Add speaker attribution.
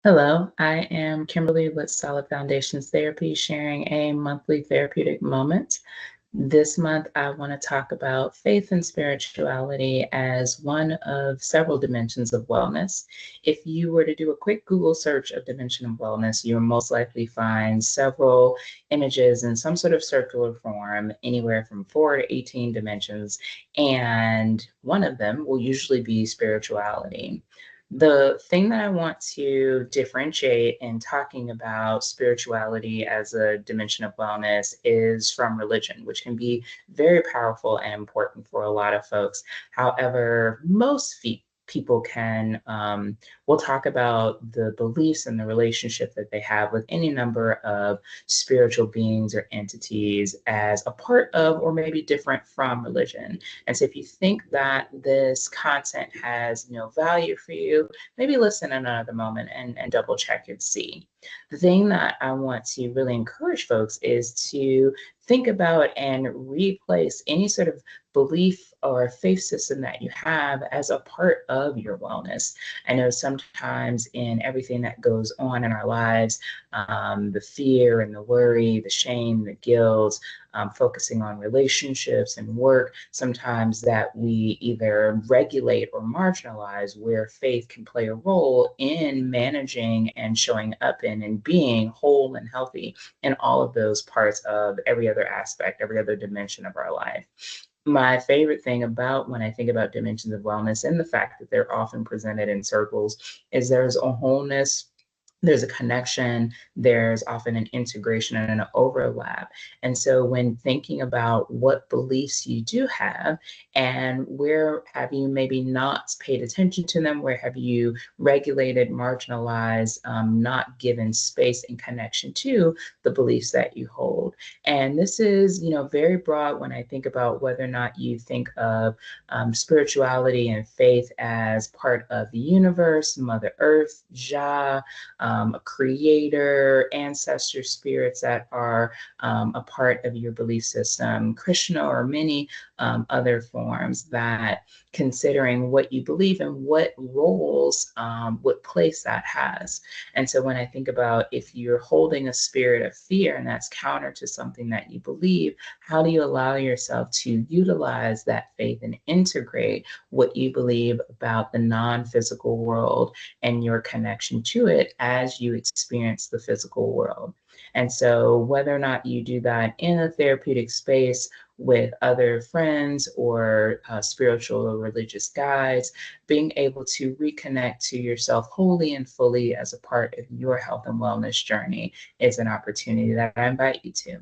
Speaker 1: Hello, I am Kimberly with Solid Foundations Therapy, sharing a monthly therapeutic moment. This month, I want to talk about faith and spirituality as one of several dimensions of wellness. If you were to do a quick Google search of dimension of wellness, you'll most likely find several images in some sort of circular form, anywhere from 4 to 18 dimensions, and one of them will usually be spirituality. The thing that I want to differentiate in talking about spirituality as a dimension of wellness is from religion, which can be very powerful and important for a lot of folks. However, people will talk about the beliefs and the relationship that they have with any number of spiritual beings or entities as a part of or maybe different from religion. And so if you think that this content has no value for you, maybe listen another moment and double check and see. The thing that I want to really encourage folks is to think about and replace any sort of belief or faith system that you have as a part of your wellness. I know sometimes in everything that goes on in our lives, the fear and the worry, the shame, the guilt, focusing on relationships and work, sometimes that we either regulate or marginalize where faith can play a role in managing and showing up in and being whole and healthy in all of those parts of every other aspect, every other dimension of our life. My favorite thing about when I think about dimensions of wellness and the fact that they're often presented in circles is there's a wholeness, there's a connection, there's often an integration and an overlap. And so when thinking about what beliefs you do have and where have you maybe not paid attention to them, where have you regulated, marginalized, not given space and connection to the beliefs that you hold. And this is, very broad when I think about whether or not you think of spirituality and faith as part of the universe, Mother Earth, Jah, a creator, ancestor spirits that are a part of your belief system, Krishna, or many other forms that considering what you believe and what roles, what place that has. And so when I think about if you're holding a spirit of fear and that's counter to something that you believe, how do you allow yourself to utilize that faith and integrate what you believe about the non-physical world and your connection to it as you experience the physical world? And so whether or not you do that in a therapeutic space with other friends or spiritual or religious guides, being able to reconnect to yourself wholly and fully as a part of your health and wellness journey is an opportunity that I invite you to.